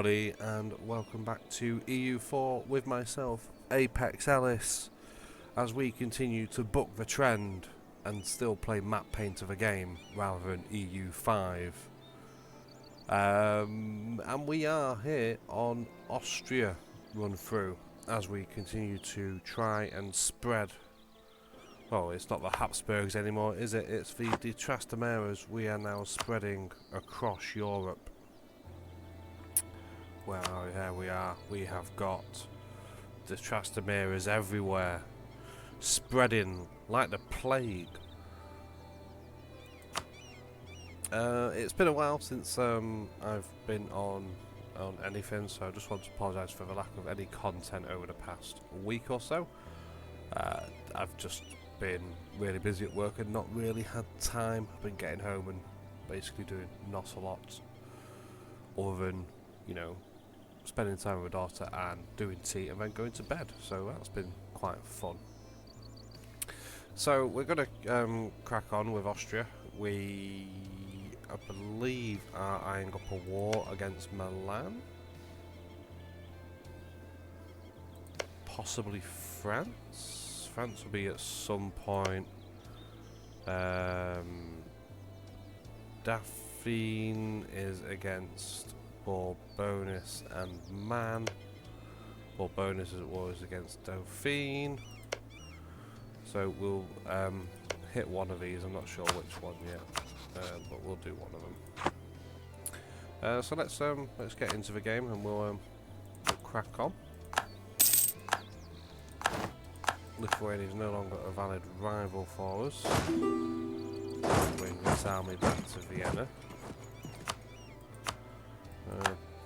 everybody, and welcome back to EU4 with myself, Apex Ellis, as we continue to book the trend and still play map paint of a game rather than EU5. And we are here on Austria run through as we continue to try and spread. Well, it's not the Habsburgs anymore, is it? It's the Trastermeras. We are now spreading across Europe. Well, here we are. We have got the Trastermeras everywhere, spreading like the plague. It's been a while since I've been on anything, so I just want to apologise for the lack of any content over the past week or so. I've just been really busy at work and not really had time. I've been getting home and basically doing not a lot other than, you know, spending time with my daughter and doing tea and then going to bed. So that's been quite fun. So we're going to crack on with Austria. We, I believe, are eyeing up a war against Milan. Possibly France. France will be at some point. Dauphine is against Bourbonus and Man. Bourbonus was against Dauphine. So we'll hit one of these. I'm not sure which one yet, but we'll do one of them. So let's get into the game and we'll crack on. Lithuania is no longer a valid rival for us. Bring this army back to Vienna.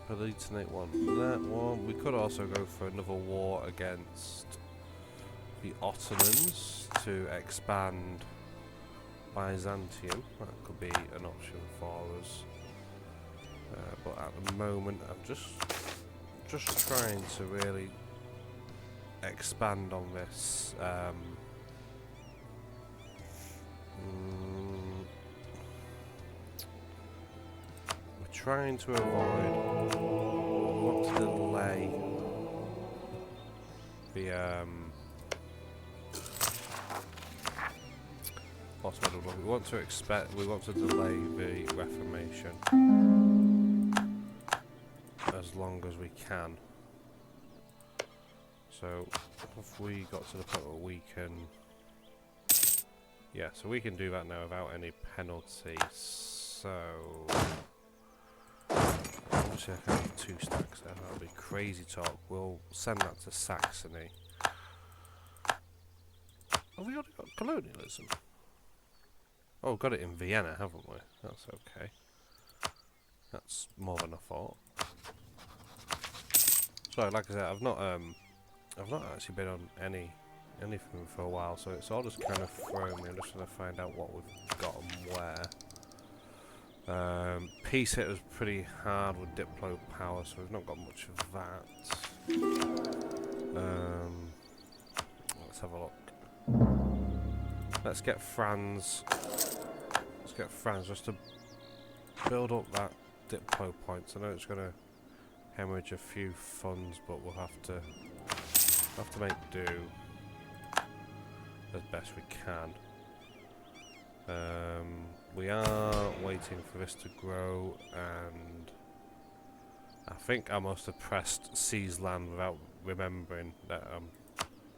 Palatinate one. That one. We could also go for another war against the Ottomans to expand Byzantium. That could be an option for us. But at the moment, I'm just trying to really expand on this. We're trying to avoid. We want to delay the what's the other one? We want to expect. We want to delay the Reformation as long as we can. So, have we got to the point where we can... Yeah, so we can do that now without any penalty. So... Obviously I can have 2 stacks there, that'll be crazy talk. We'll send that to Saxony. Have we already got colonialism? Oh, we've got it in Vienna, haven't we? That's okay. That's more than I thought. So, like I said, I've not actually been on anything for a while, so it's all just kind of thrown me. I'm just trying to find out what we've got and where. Peace hit was pretty hard with Diplo power, so we've not got much of that. Let's have a look. Let's get France. Let's get France just to build up that Diplo points. I know it's going to hemorrhage a few funds, but we'll have to make do as best we can. We are waiting for this to grow, and I think I must have pressed seize land without remembering that I'm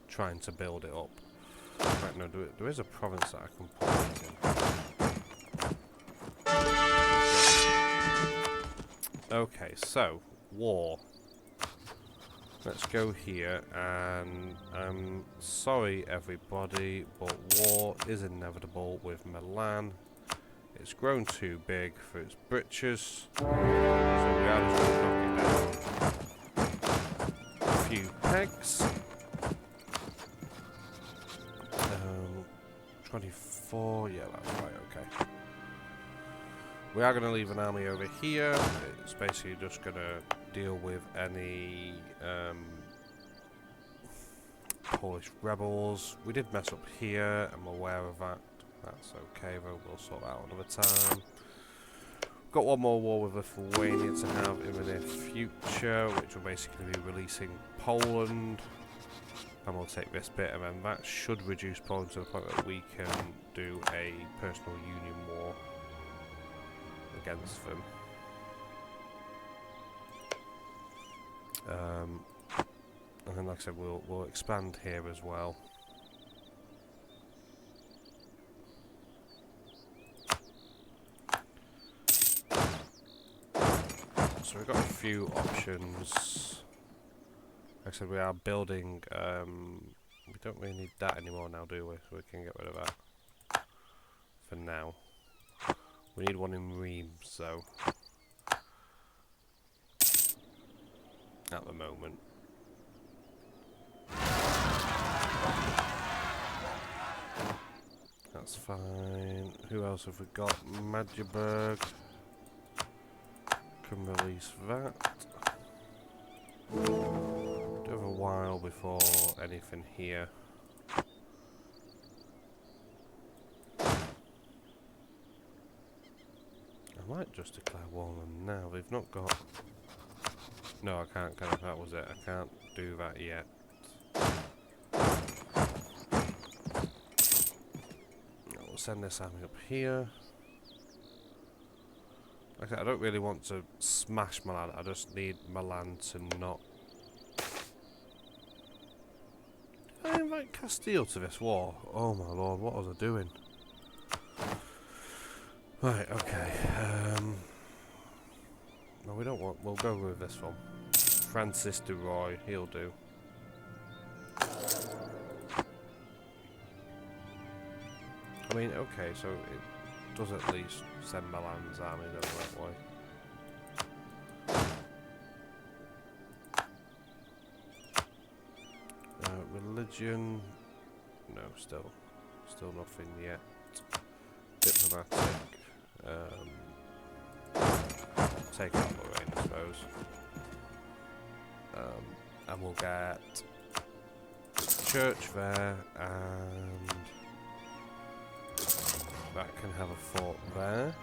trying to build it up. Right, no, there is a province that I can put it in. Okay, so war. Let's go here, and I'm sorry everybody, but war is inevitable with Milan. It's grown too big for its britches, so we are just going to knock it down a few pegs. 24, yeah, that's right, okay. We are going to leave an army over here. It's basically just going to deal with any Polish rebels. We did mess up here, I'm aware of that. That's okay though, we'll sort that out another time. Got one more war with Lithuania to have in the near future, which will basically be releasing Poland. And we'll take this bit, and then that should reduce Poland to the point that we can do a personal union war against them. And then, like I said, we'll expand here as well. So we've got a few options. Like I said, we are building. We don't really need that anymore now, do we? So we can get rid of that for now. We need one in Reims, though. At the moment. That's fine. Who else have we got? Magdeburg. Can release that. Do have a while before anything here. I might just declare war on them now. They've not got. No, I can't. That was it. I can't do that yet. We'll send this army up here. Like I said, I don't really want to smash Milan. I just need Milan to not. Did I invite Castile to this war? Oh my lord, what was I doing? Right, okay. No, we don't want. We'll go with this one. Francis de Roy, he'll do. I mean, okay, so it does at least send Milan's armies over that way. Religion, no, still nothing yet. Diplomatic, take out Lorraine, I suppose. And we'll get church there, and that can have a fort there.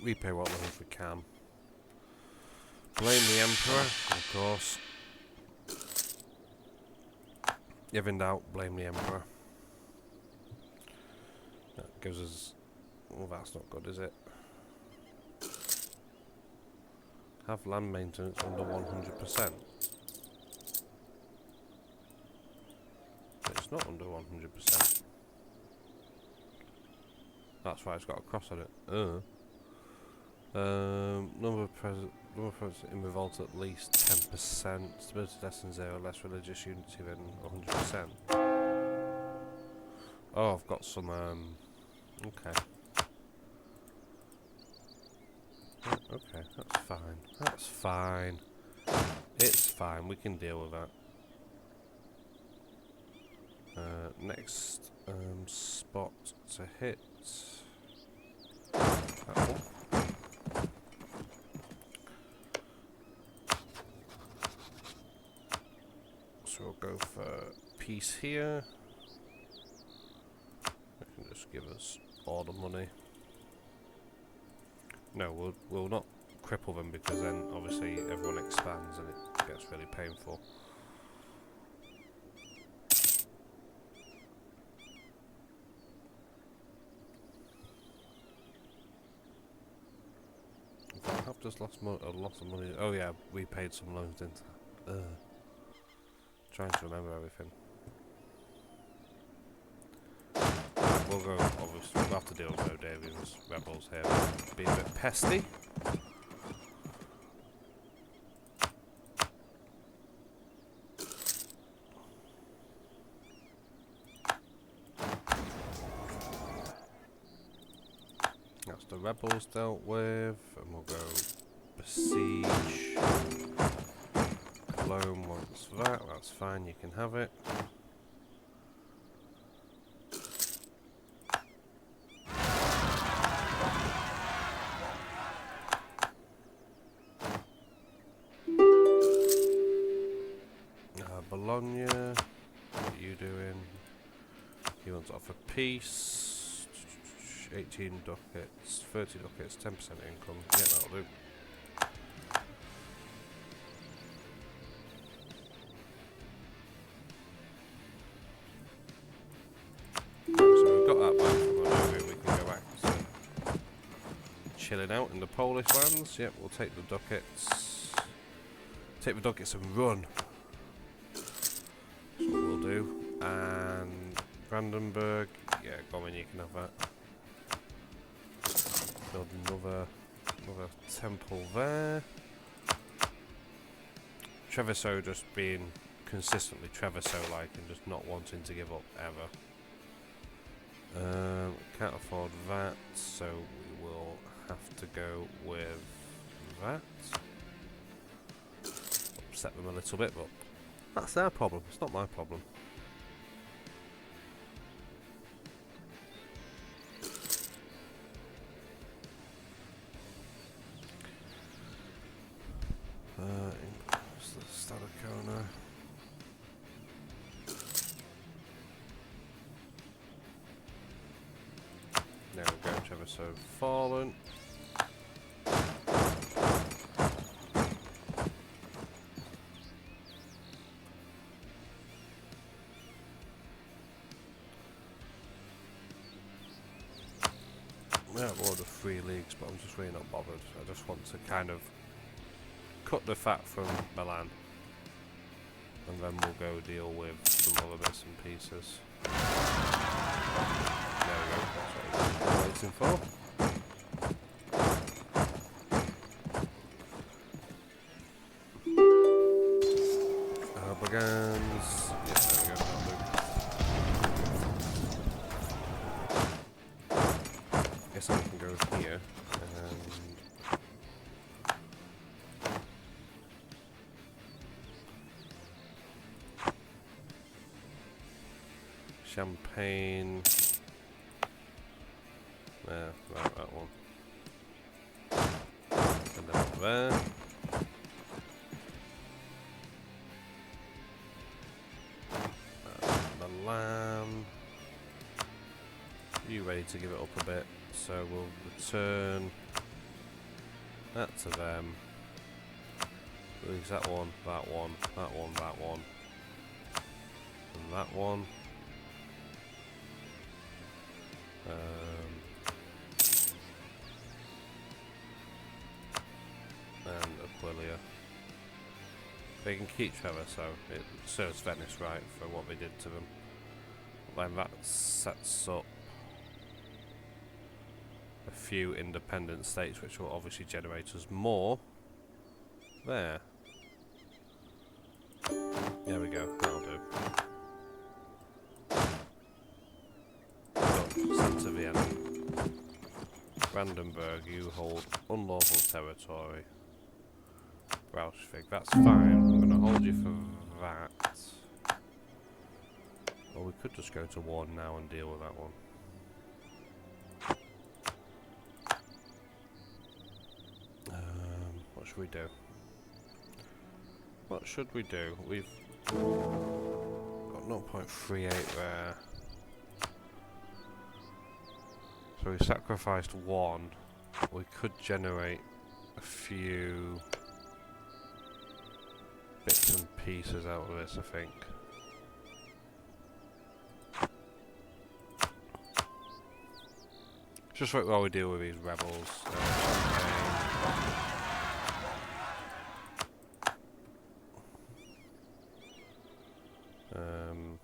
Repay what loans we can. Blame the Emperor, of course. If in doubt, blame the Emperor. That gives us. Well, that's not good, is it? Have land maintenance under 100%. It's not under 100%. That's why it's got a cross on it. Number of presidents in revolt at least 10%. Stability less than 0. Less religious unity than 100%. Oh, I've got some. Okay. Okay, that's fine. That's fine. It's fine. We can deal with that. Next spot to hit. That one. So we'll go for peace here. They can just give us all the money. No, we'll not cripple them, because then obviously everyone expands and it gets really painful. I've just lost a lot of money. Oh yeah, we paid some loans, didn't I? Trying to remember everything. We'll go, obviously, we'll have to deal with Moldavians, rebels here, being a bit pesty. That's the rebels dealt with, and we'll go besiege. Cologne wants that, that's fine, you can have it. Bologna. What are you doing? He wants to offer peace. 18 ducats, 30 ducats, 10% income. Yeah, that'll do. So we've got that back from Hungary. We can go back to chilling out in the Polish lands. Yep, we'll take the ducats. Take the ducats and run. That's what we'll do. And Brandenburg, yeah, go on, you can have that. Build another temple there. Treviso just being consistently Treviso-like and just not wanting to give up ever. Can't afford that, so we will have to go with that. Upset them a little bit, but that's their problem. It's not my problem. What's the Stadacona? There we go, Treviso fallen. We have ordered 3 leagues, but I'm just really not bothered. I just want to kind of cut the fat from Milan, and then we'll go deal with some other bits and pieces. There we go, that's what I'm waiting for. Habsburgs, yeah, there we go, that'll do. Guess I can go here, and Champagne. There, right, that one. And then up there. Milan. You ready to give it up a bit? So we'll return that to them. Lose that one, that one, that one, that one, and that one. And Aquilia. They can keep Trevor, so it serves Venice right for what they did to them. Then that sets up a few independent states, which will obviously generate us more. There. There we go, that'll do. Sent to Vienna. Brandenburg, you hold unlawful territory. Braunschweig, that's fine. I'm going to hold you for that. Or we could just go to war now and deal with that one. What should we do? What should we do? We've got 0.38 there. So we sacrificed 1. We could generate a few bits and pieces out of this, I think. Just right while we deal with these rebels.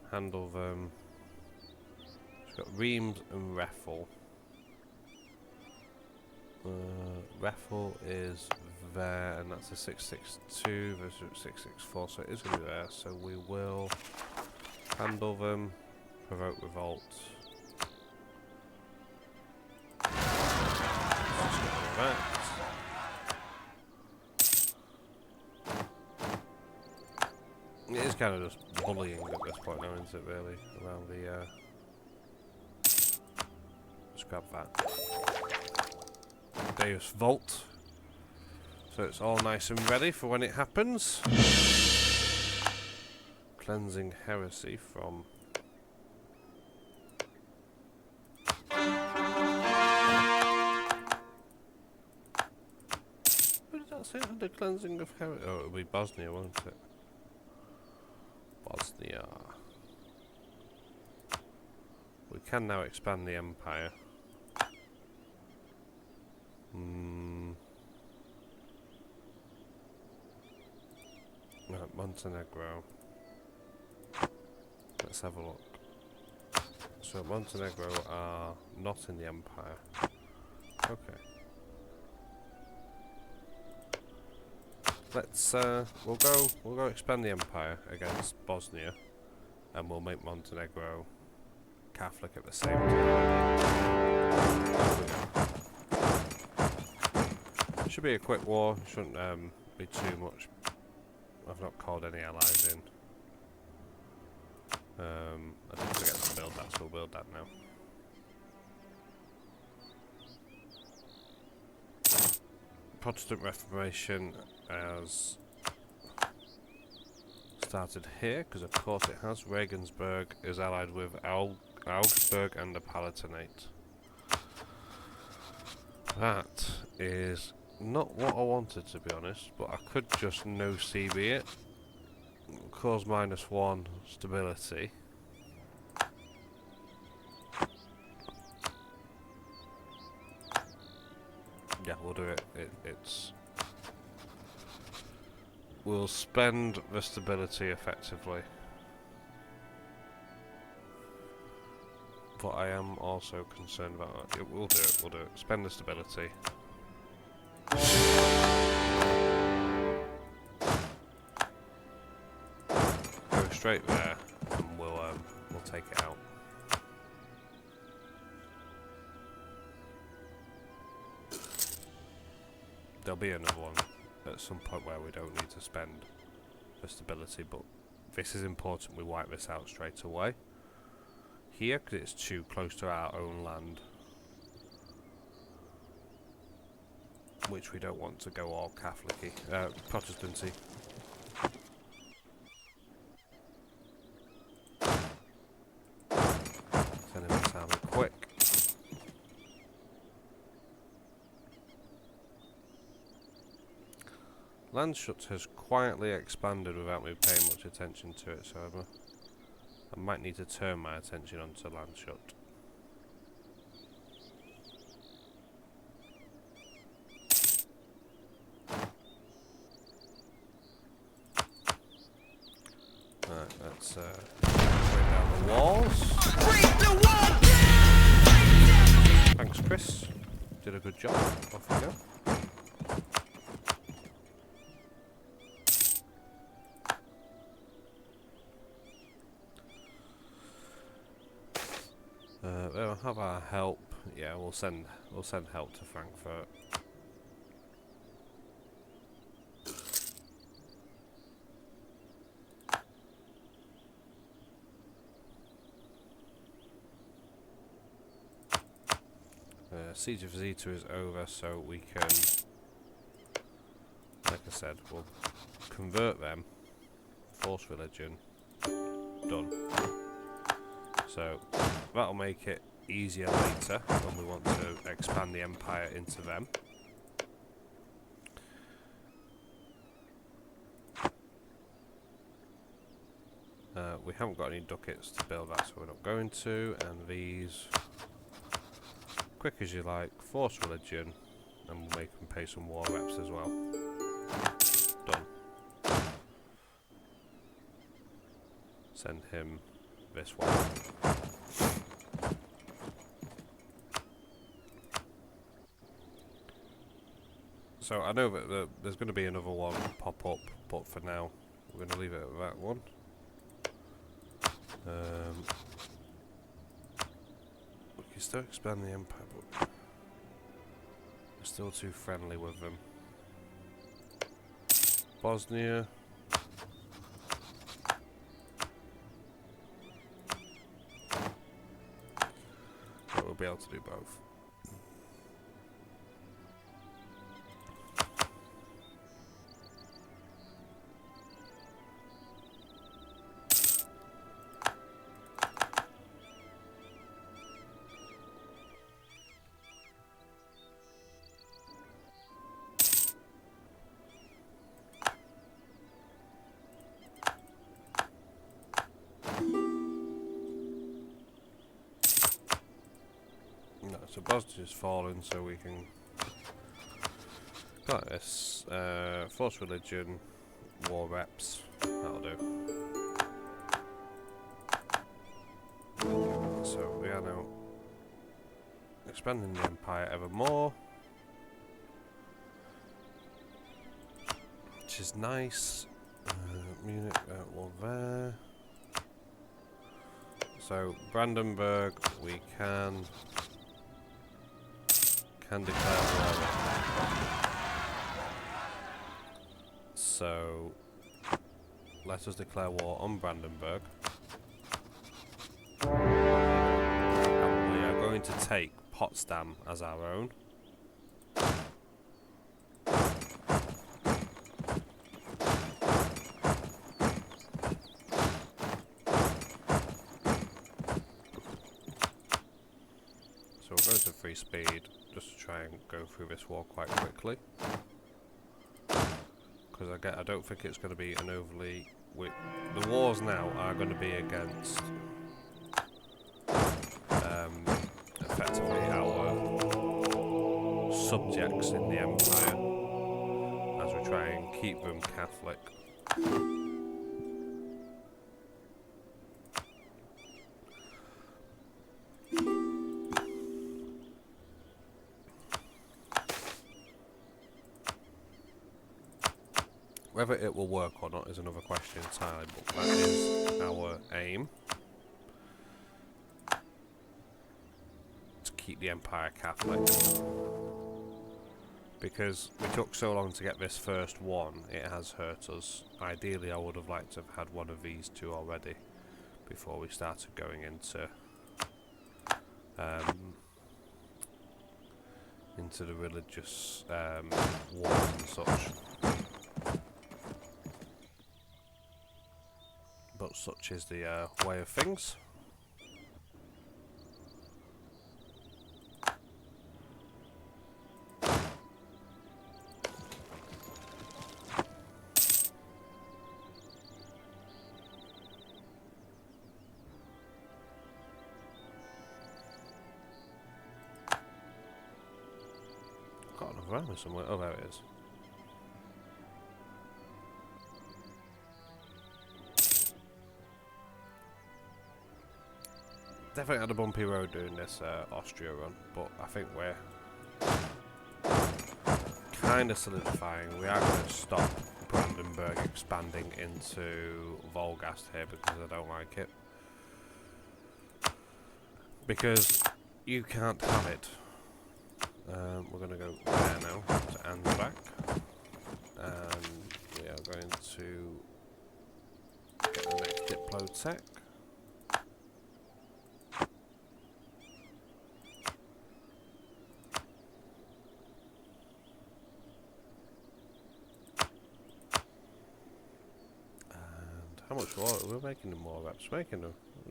Handle them. We've got Reims and Raffle. Raffle is there, and that's a 662 versus 664, so it is going to be there. So we will handle them, provoke revolt. Let's just get rid of that. It is kind of just bullying at this point now, isn't it, really? Around the let's grab that. Deus Volt. So it's all nice and ready for when it happens. cleansing heresy from... What did that say? The cleansing of heresy? Oh, it'll be Bosnia, won't it? Bosnia. We can now expand the empire. Right, Montenegro. Let's have a look. So Montenegro are not in the empire. Okay. Let's we'll go expand the empire against Bosnia, and we'll make Montenegro Catholic at the same time. Should be a quick war. Shouldn't be too much. I've not called any allies in. I did forget to build that, so we'll build that now. Protestant Reformation has started here, because of course it has. Regensburg is allied with Augsburg and the Palatinate. That is not what I wanted, to be honest, but I could just no CB it. Cause -1 stability. Yeah, we'll do it. We'll spend the stability effectively. But I am also concerned about that. We'll do it. We'll do it. Spend the stability. Go straight there, and we'll take it out. There'll be another one at some point where we don't need to spend for stability, but this is important we wipe this out straight away. Here, because it's too close to our own land, which we don't want to go all Catholic-y, Protestanty. Send him this army quick. Landshut has quietly expanded without me paying much attention to it, so I might need to turn my attention onto Landshut. Right, let's break down the walls. Thanks, Chris. Did a good job. Off you go. We'll have our help. Yeah, we'll send help to Frankfurt. Siege of Zeta is over, so we can, like I said, we'll convert them. Force religion. Done. So that'll make it easier later when we want to expand the empire into them. We haven't got any ducats to build that, so we're not going to. And these, quick as you like, force religion, and we'll make them pay some war reps as well. Done. Send him this one. So I know that there's going to be another one pop up, but for now we're going to leave it at that one. We can still expand the empire, but we're still too friendly with them. Bosnia. But we'll be able to do both. So Bosnia's fallen, so we can got this. Force religion, war reps. That'll do. So we are now expanding the empire ever more, which is nice. Munich, well there. So Brandenburg, we can declare war. So let us declare war on Brandenburg. And we are going to take Potsdam as our own. So we're going to free speed just to try and go through this war quite quickly. Because I don't think it's going to be an overly... the wars now are going to be against effectively our subjects in the empire, as we try and keep them Catholic. Whether it will work or not is another question entirely, but that is our aim. To keep the Empire Catholic. Because we took so long to get this first one, it has hurt us. Ideally I would have liked to have had one of these two already before we started going into the religious wars and such. But such is the way of things. Got another army somewhere. Oh, there it is. Definitely had a bumpy road doing this Austria run, but I think we're kind of solidifying. We are going to stop Brandenburg expanding into Volgast here because I don't like it. Because you can't have it. We're going to go there now to Ansbach, and we are going to get the next Diplotech. How much more? We're making them more reps. We're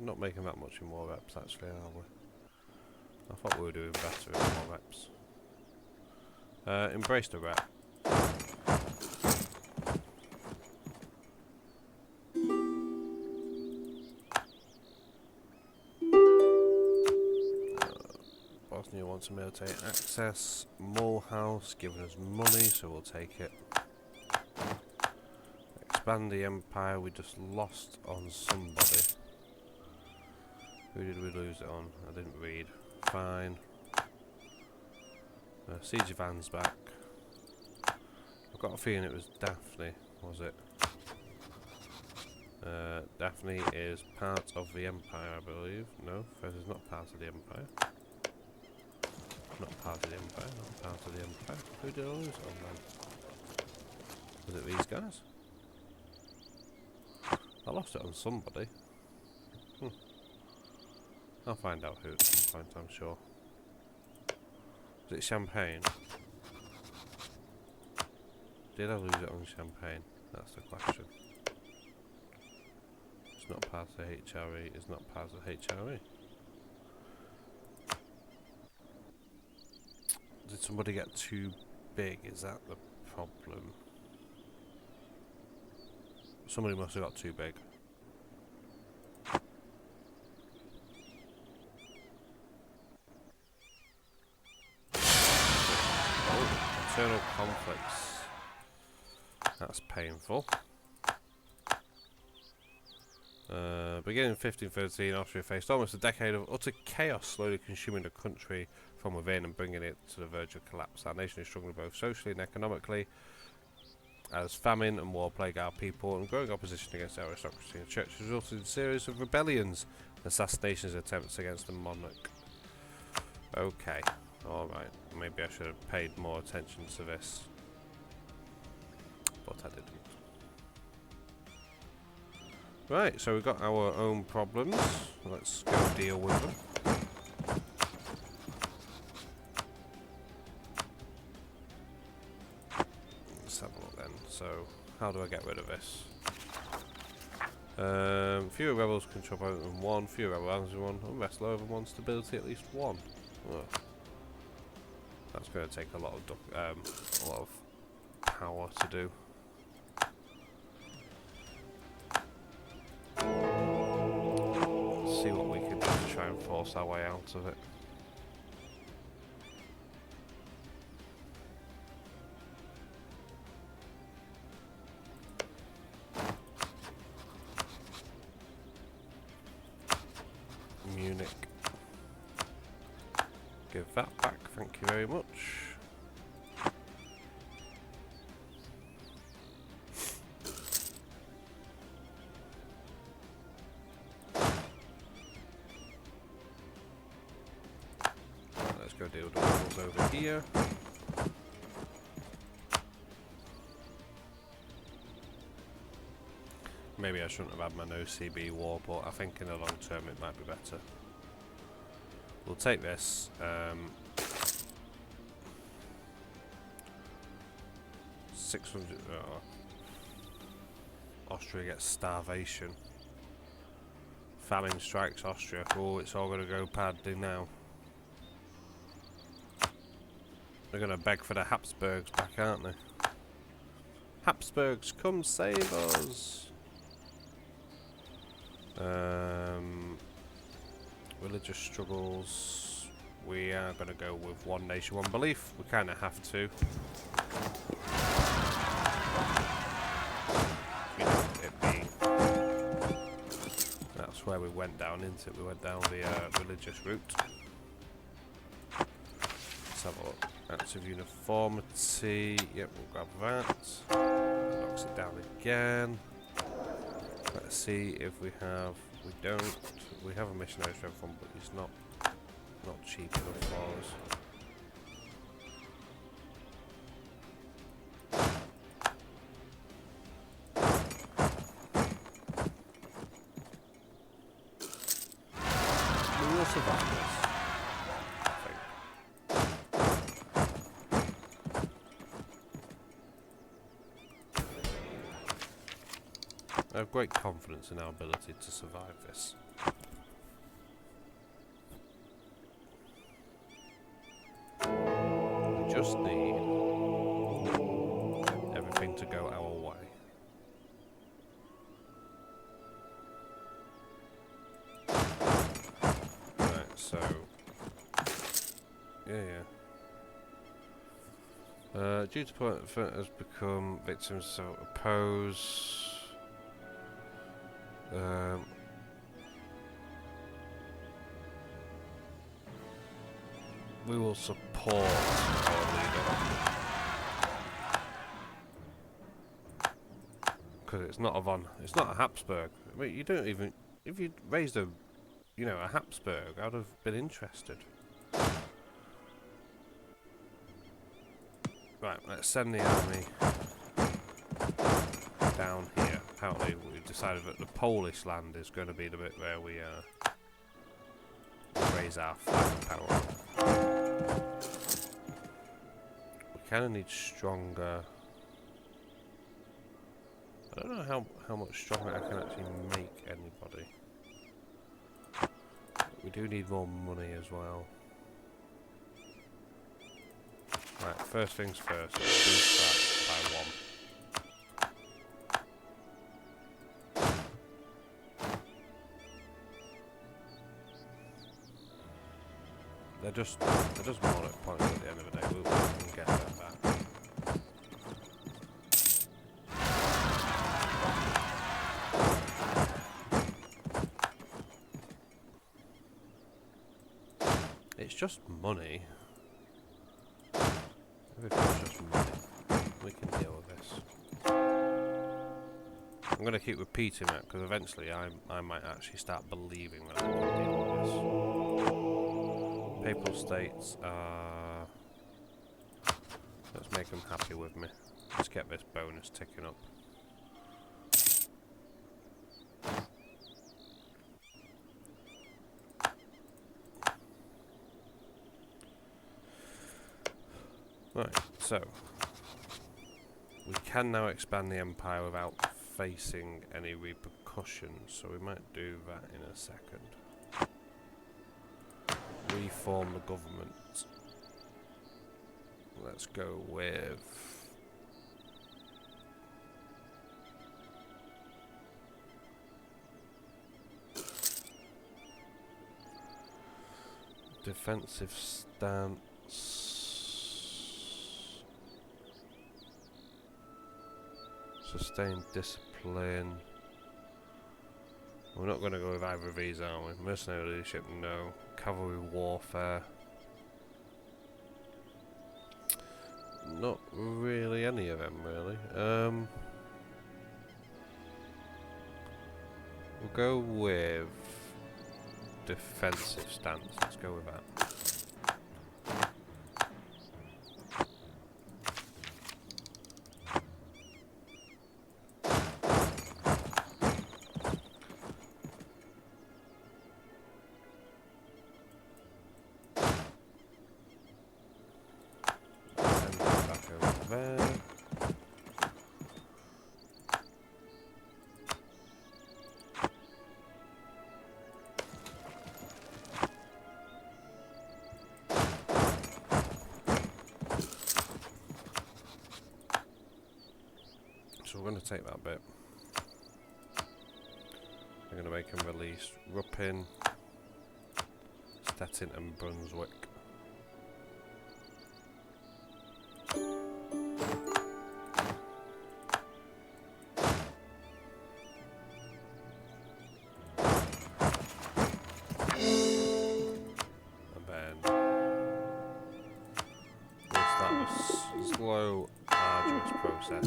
not making that much in more reps actually, are we? I thought we were doing better in more reps. Embrace the rep. Bosnia wants a military access. Mulhouse giving us money, so we'll take it. Expand the empire. We just lost on somebody. Who did we lose it on? I didn't read. Fine. Siege of Ansbach. I've got a feeling it was Daphne, was it? Daphne is part of the empire, I believe. No, Fez is not part of the empire. Not part of the empire, not part of the empire. Who did I lose it on then? Was it these guys? I lost it on somebody. I'll find out who at some point, I'm sure. Was it Champagne? Did I lose it on Champagne? That's the question. It's not part of HRE, it's not part of HRE. Did somebody get too big? Is that the problem? Somebody must have got too big. Oh, internal conflicts. That's painful. Beginning in 1513, Austria faced almost a decade of utter chaos, slowly consuming the country from within and bringing it to the verge of collapse. Our nation is struggling both socially and economically, as famine and war plague our people, and growing opposition against aristocracy and church resulted in a series of rebellions and assassinations attempts against the monarch. Okay, alright, maybe I should have paid more attention to this, but I didn't. Right, so we've got our own problems. Let's go deal with them. Let's have a look then. So, how do I get rid of this? Fewer rebels control over than one, fewer rebel arms than one, unrest lower than one, stability at least one. Oh. That's going to take a lot of power to do. See what we can do to try and force our way out of it. Munich. Give that back, thank you very much. Go deal with the rebels over here. Maybe I shouldn't have had my no CB war, but I think in the long term it might be better. We'll take this. 600. Austria gets starvation. Famine strikes Austria. Oh, it's all going to go badly now. They're going to beg for the Habsburgs back, aren't they? Habsburgs, come save us! Religious struggles. We are going to go with one nation, one belief. We kind of have to. You know, it being. That's where we went down into it. We went down the religious route. Let's have a look. Active uniformity, yep, we'll grab that. Knocks it down again. Let's see if we have, we don't, we have a missionary for everyone, but he's not cheap enough for us. We will survive this. I have great confidence in our ability to survive this. We just need everything to go our way. Right, so due to point has become victims, so oppose. We will support our leader because it's not it's not a Habsburg. I mean, you don't even, if you raised a, a Habsburg, I'd have been interested. Right, let's send the army down here. Apparently we've decided that the Polish land is going to be the bit where we raise our flag power. We kind of need stronger. I don't know how much stronger I can actually make anybody. We do need more money as well. Right, first things first, let's boost that by 1. They're just monarch points at the end of the day. We can get there. just money, if it's just money, we can deal with this. I'm going to keep repeating that because eventually I might actually start believing that I can deal with this. Papal states are... let's make them happy with me. Let's get this bonus ticking up. Right, so we can now expand the empire without facing any repercussions, so we might do that in a second. Reform the government. Let's go with defensive stance. Sustained discipline. We're not going to go with either of these, are we? Mercenary leadership, no. Cavalry warfare. Not really any of them, really. We'll go with defensive stance. Let's go with that. So we're going to take that bit. We're going to make them release Ruppin, Stettin and Brunswick. And then we'll start a slow, arduous process.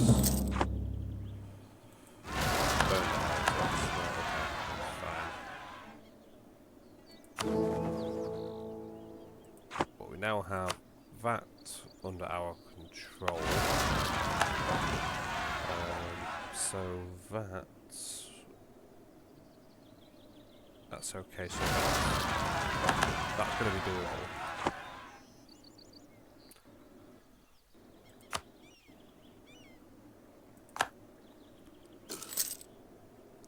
Now have that under our control, so that's okay. So that's going to be doable.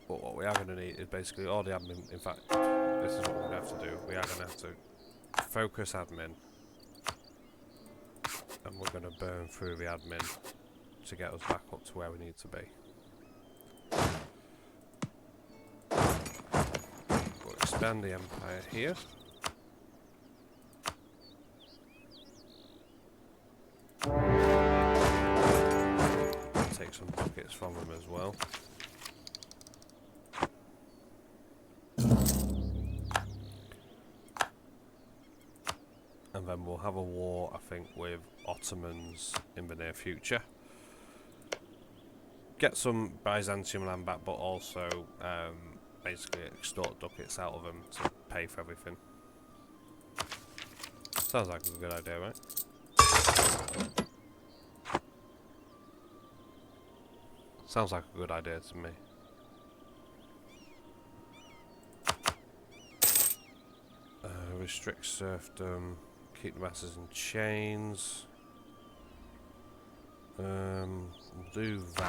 But what we are going to need is basically all the admin. In fact, this is what we're going to have to do. We are going to have to focus admin. And we're going to burn through the admin to get us back up to where we need to be. We'll expand the empire here. Take some buckets from them as well. And then we'll have a war, I think, with Ottomans in the near future. Get some Byzantium land back, but also basically extort ducats out of them to pay for everything. Sounds like a good idea, right? Sounds like a good idea to me. Restrict serfdom. Keep the masses in chains. We'll do that now.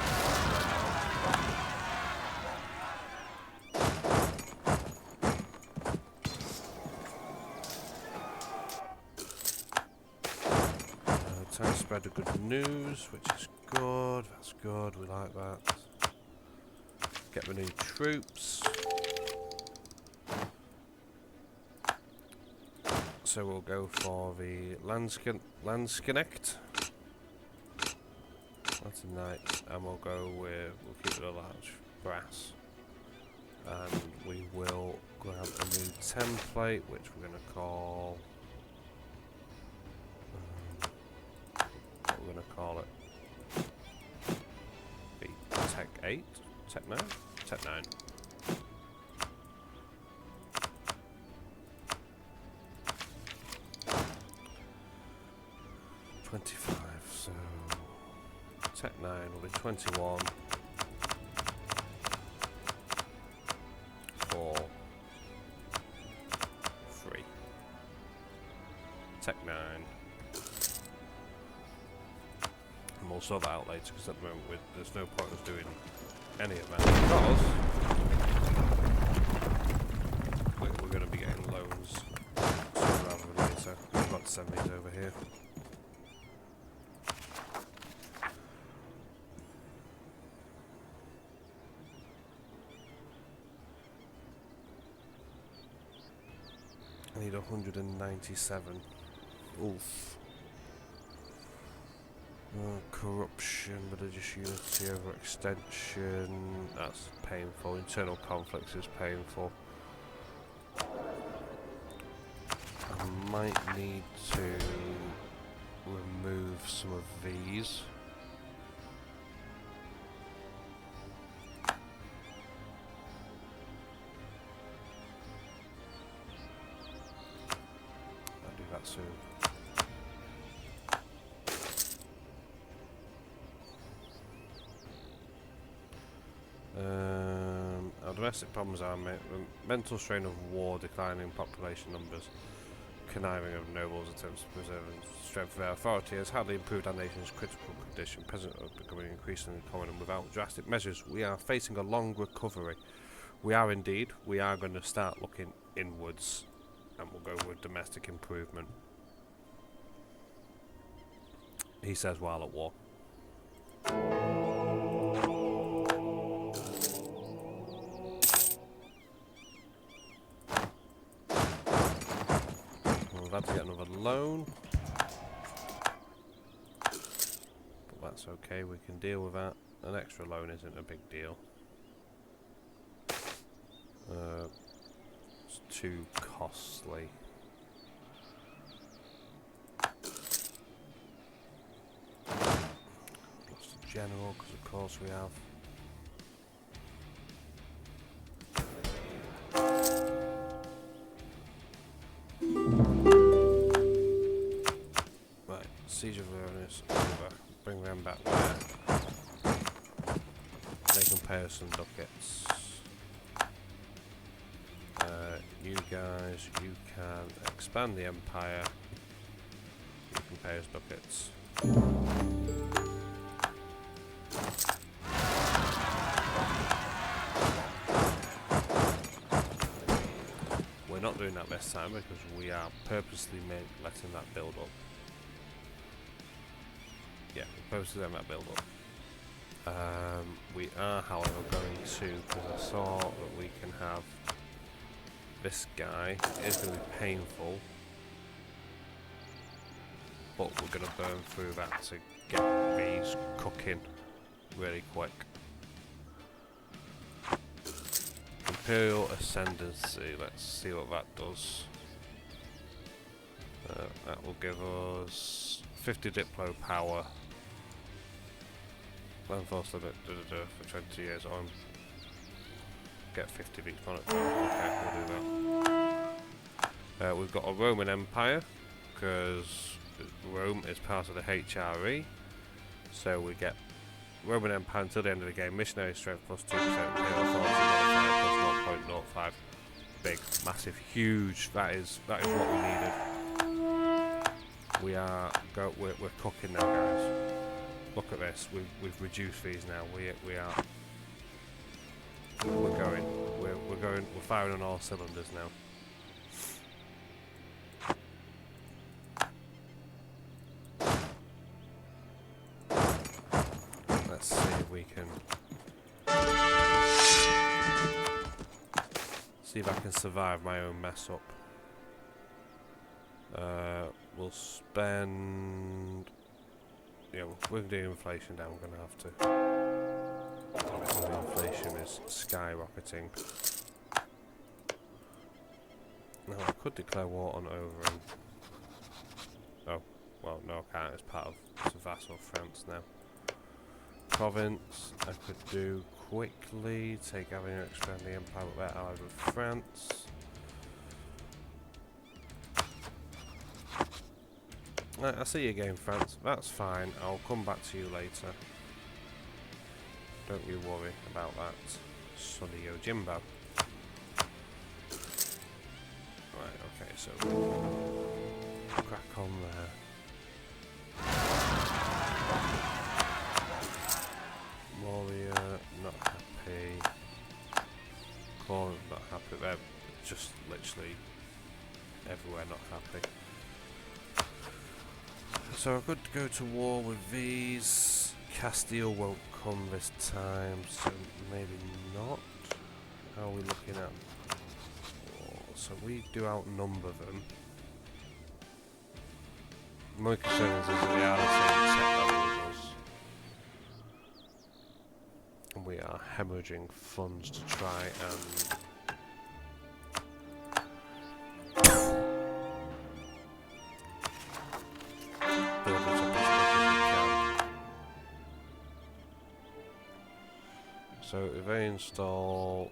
Time to spread the good news, which is good. That's good. We like that. Get the new troops. So we'll go for the Landsknecht. That's a knight, and we'll keep it a large brass. And we will grab a new template, which we're going to call call it? Be Tech 8? Tech 9? Tech 9. So Tech 9 will be 21 4 3. Tech 9. And we'll sort that out later because at the moment there's no point us doing any of that because we're going to be getting loans sooner rather than later. We've got to send these over here. I need 197. Oof. Corruption, religious unity over extension. That's painful. Internal conflicts is painful. I might need to remove some of these. Soon. Our domestic problems are mental strain of war, declining population numbers, conniving of nobles' attempts to preserve and strengthen their authority has hardly improved our nation's critical condition. Peasants are becoming increasingly common, and without drastic measures, we are facing a long recovery. We are indeed. We are going to start looking inwards. And we'll go with domestic improvement. He says while at war. We've had to get another loan. But that's okay, we can deal with that. An extra loan isn't a big deal. It's too costly. Lost a general, because of course we have. Right, Siege of Verona over. Bring them back there. They can pay us some ducats. You guys, you can expand the empire. You can pay us ducats. We're not doing that this time because we are purposely letting that build up. Yeah, we're purposely letting that build up. We are, however, going to, because I saw that we can have this guy. It is going to be painful, but we're going to burn through that to get these cooking really quick. Imperial Ascendancy, let's see what that does. That will give us 50 Diplo power. Land force limit for 20 years on. Get 50 of each on it. Okay, we'll do that. We've got a Roman Empire, because Rome is part of the HRE. So we get Roman Empire until the end of the game. Missionary strength plus 2%. Imperial authority plus 0.05. Big, massive, huge. That is what we needed. We're cooking now, guys. Look at this. We've reduced these now. We're firing on all cylinders now. Let's see if we can I can survive my own mess up. We'll spend. Yeah, we're going to do inflation down. We're going to have to. Obviously, inflation is skyrocketing. Now, I could declare war on over and... Oh, well, no, I can't. It's part of it's a vassal of France now. Province, I could do quickly. Take Avignon, expand the empire, but we're allied with France. Right, I see you again, France. That's fine. I'll come back to you later. Don't you worry about that, Sonny Yojimbo. Right, okay, so crack on there. Moria, not happy. Corn, not happy. They're just literally everywhere not happy. So I could go to war with these. Castile won't come this time, so maybe not. How are we looking at? Oh, so we do outnumber them. My concern is that they are the same tech level as us. And we are hemorrhaging funds to try and build it up as quick as we can. So if I install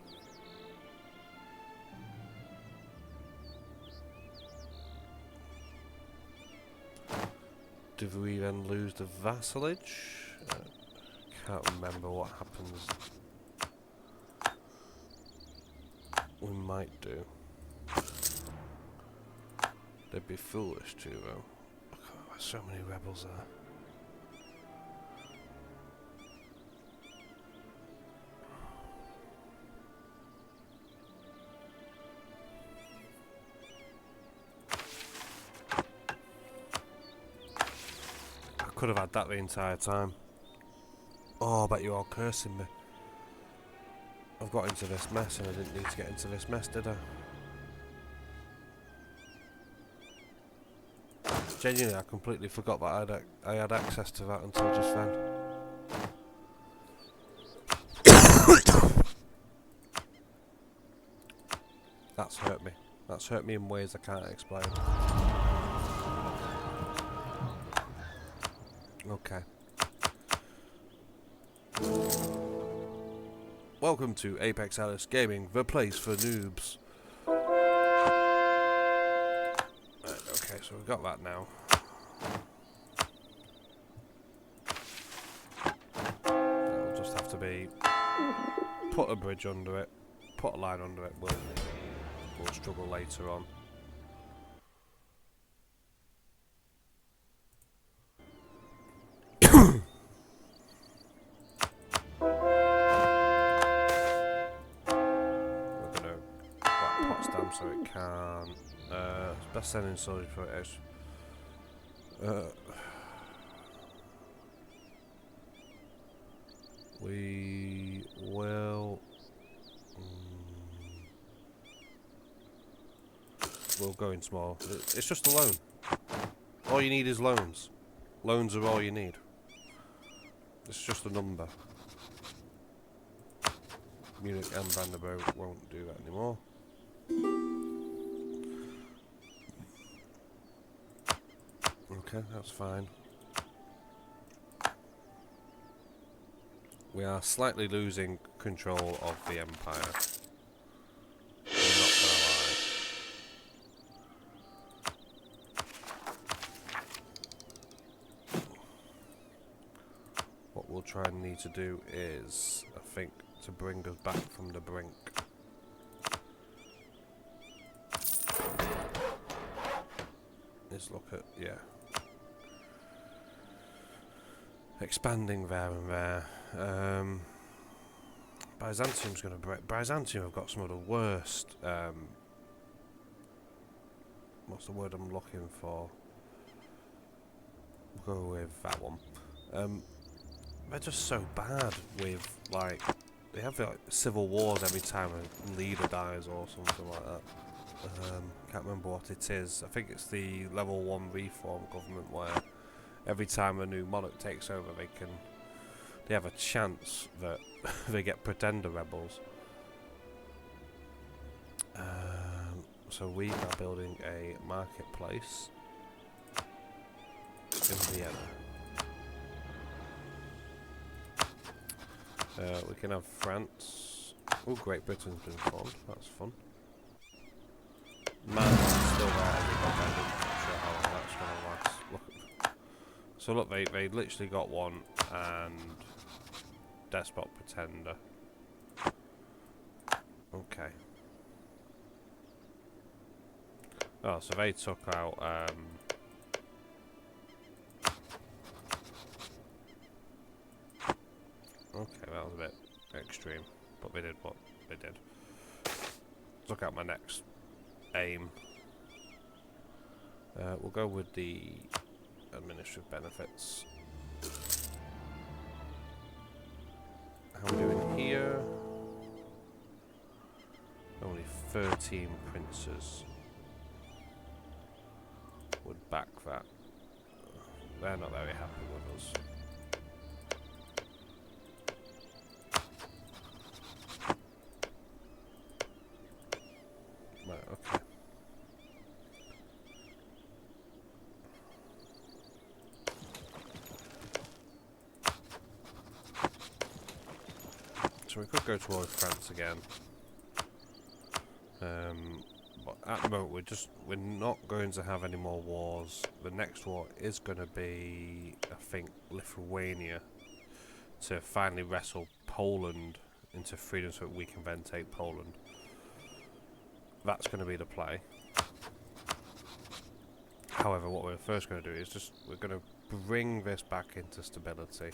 do we then lose the vassalage? Can't remember what happens. We might do. They'd be foolish to though. Look, there's so many rebels there. I could have had that the entire time. Oh, I bet you're all cursing me. I've got into this mess and I didn't need to get into this mess, did I? Genuinely, I completely forgot that I had access to that until just then. That's hurt me. That's hurt me in ways I can't explain. Okay. Welcome to Apex Alice Gaming, the place for noobs. Right, okay, so we've got that now. That'll just have to be put a bridge under it, put a line under it. We'll struggle later on. So it can. It's best sending soldier for it. We will. We'll go in small. It's just a loan. All you need is loans. Loans are all you need. It's just a number. Munich and Vanderbilt won't do that anymore. Okay, that's fine. We are slightly losing control of the empire. I'm not gonna lie. What we'll try and need to do is, I think, to bring us back from the brink. Let's look at, yeah. Expanding there and there. Byzantium's going to break. Byzantium have got some of the worst. What's the word I'm looking for? We'll go with that one. They're just so bad with, like, they have like civil wars every time a leader dies or something like that. Can't remember what it is. I think it's the level 1 reform government where every time a new monarch takes over, they have a chance that they get pretender rebels. So we are building a marketplace. in Vienna. We can have France. Oh, Great Britain's been formed. That's fun. Man's still there as independent. Not sure how long that's going to last. Look. So look, they literally got one, and Despot Pretender. Okay. Oh, so they took out okay, that was a bit extreme, but they did what they did. Took out my next aim. We'll go with the administrative benefits. How are we doing here? Only 13 princes would back that. They're not very happy with us. Right, okay. So we could go to war with France again. But at the moment we're not going to have any more wars. The next war is going to be, I think, Lithuania, to finally wrestle Poland into freedom so that we can then take Poland. That's going to be the play. However, what we're first going to do is we're going to bring this back into stability.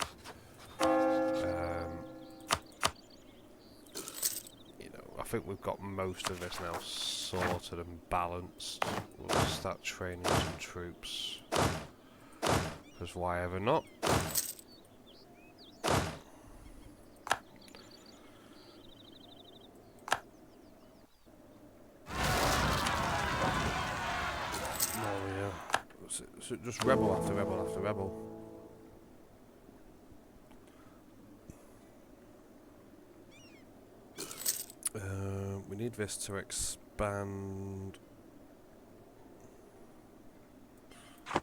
I think we've got most of this now sorted and balanced. We'll start training some troops. Because why ever not? Oh yeah. So just rebel after rebel after rebel. We need this to expand. I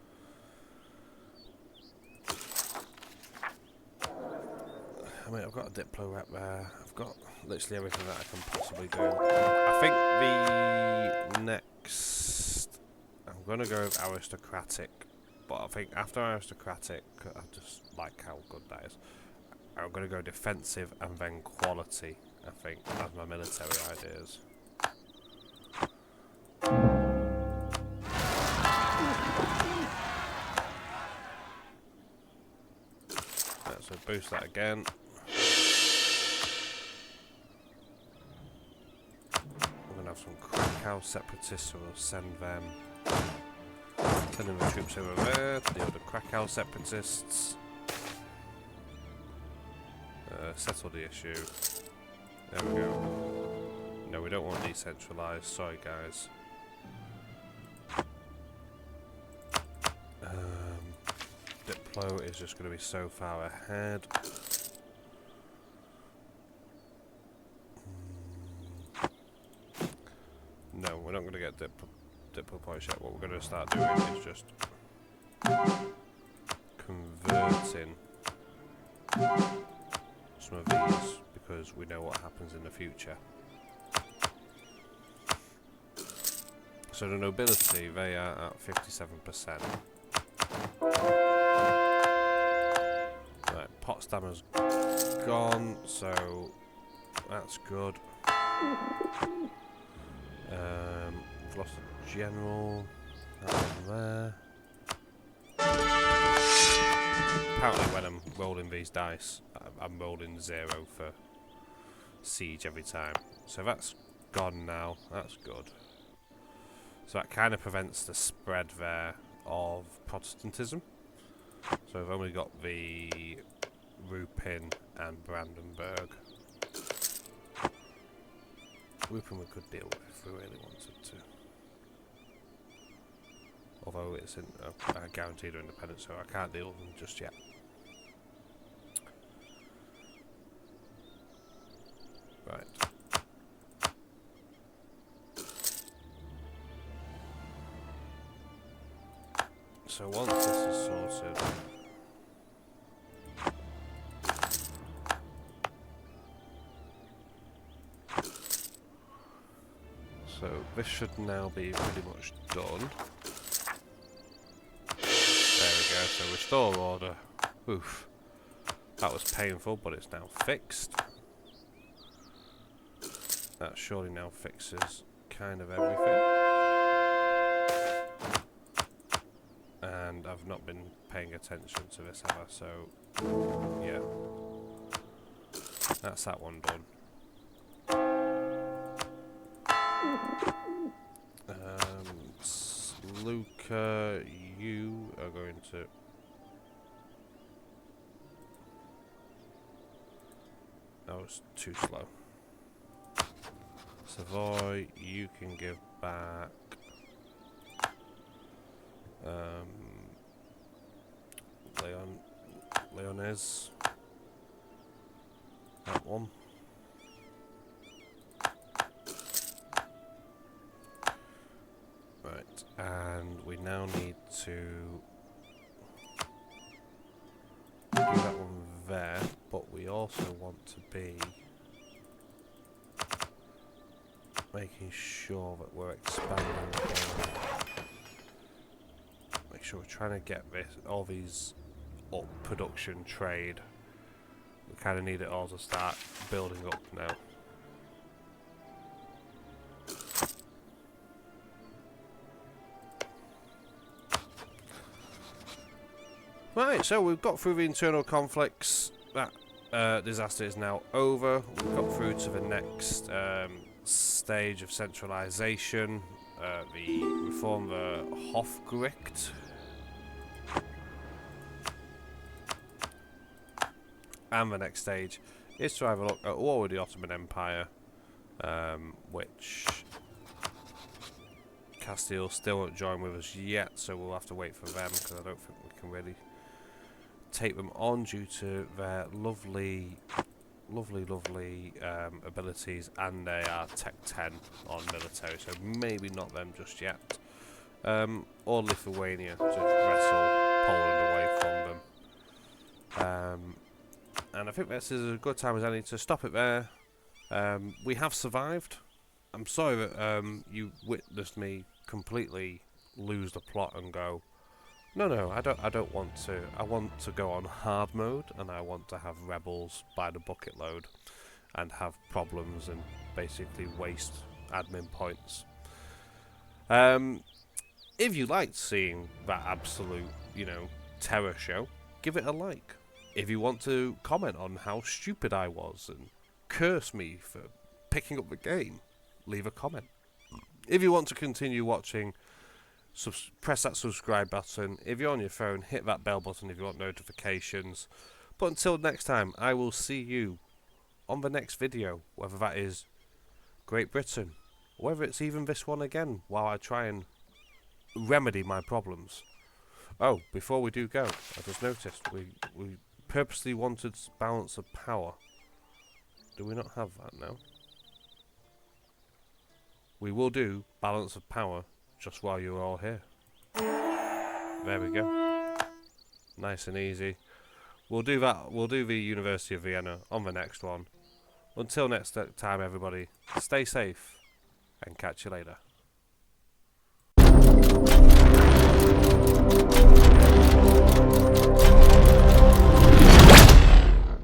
mean, I've got a Diplo rep there. I've got literally everything that I can possibly do. I think the next... I'm going to go with aristocratic. But I think after aristocratic, I just like how good that is. I'm going to go defensive and then quality, I think, as my military ideas. Right, so boost that again. We're going to have some Krakow separatists, so we'll send them. Sending the troops over there to deal with the Krakow separatists. Settle the issue. There we go. No, we don't want decentralised. Sorry, guys. Diplo is just going to be so far ahead. No, we're not going to get Diplo points yet. What we're going to start doing is just converting some of these, because we know what happens in the future. So the nobility, they are at 57%. Right, Potsdamer's gone, so that's good. We've lost a general. That one there. Apparently when I'm rolling these dice, I'm rolling 0 for siege every time. So that's gone now, that's good. So that kind of prevents the spread there of Protestantism. So I've only got the Rupin and Brandenburg. Rupin we could deal with if we really wanted to. Although it's in guaranteed independence, so I can't deal with them just yet. Right. so once this is sorted, so this should now be pretty much done. There we go, so restore order. Oof. That was painful, but it's now fixed. That surely now fixes kind of everything. And I've not been paying attention to this ever, so yeah. That's that one done. Luca, you are going to... That was too slow. Savoy, you can give back... Leonese. That one. Right, and we now need to do that one there, but we also want to be making sure that we're expanding the game. Make sure we're trying to get this, all these up production trade. We kind of need it all to start building up now. Right, so we've got through the internal conflicts. That disaster is now over. We've got through to the next stage of centralisation. The reform the Hofgericht. And the next stage is to have a look at war with the Ottoman Empire, which Castile still won't join with us yet, so we'll have to wait for them, because I don't think we can really take them on due to their lovely abilities, and they are Tech 10 on military, so maybe not them just yet. Or Lithuania to wrestle Poland away from them. And I think this is a good time as any to stop it there. We have survived. I'm sorry that you witnessed me completely lose the plot and go, no, I don't want to. I want to go on hard mode, and I want to have rebels by the bucket load and have problems and basically waste admin points. If you liked seeing that absolute, terror show, give it a like. If you want to comment on how stupid I was and curse me for picking up the game, leave a comment. If you want to continue watching, press that subscribe button. If you're on your phone, hit that bell button if you want notifications. But until next time, I will see you on the next video, whether that is Great Britain, or whether it's even this one again, while I try and remedy my problems. Oh, before we do go, I just noticed we purposely wanted balance of power. Do we not have that now? We will do balance of power just while you're all here. There we go. Nice and easy. We'll do that. We'll do the University of Vienna on the next one. Until next time, everybody, stay safe and catch you later.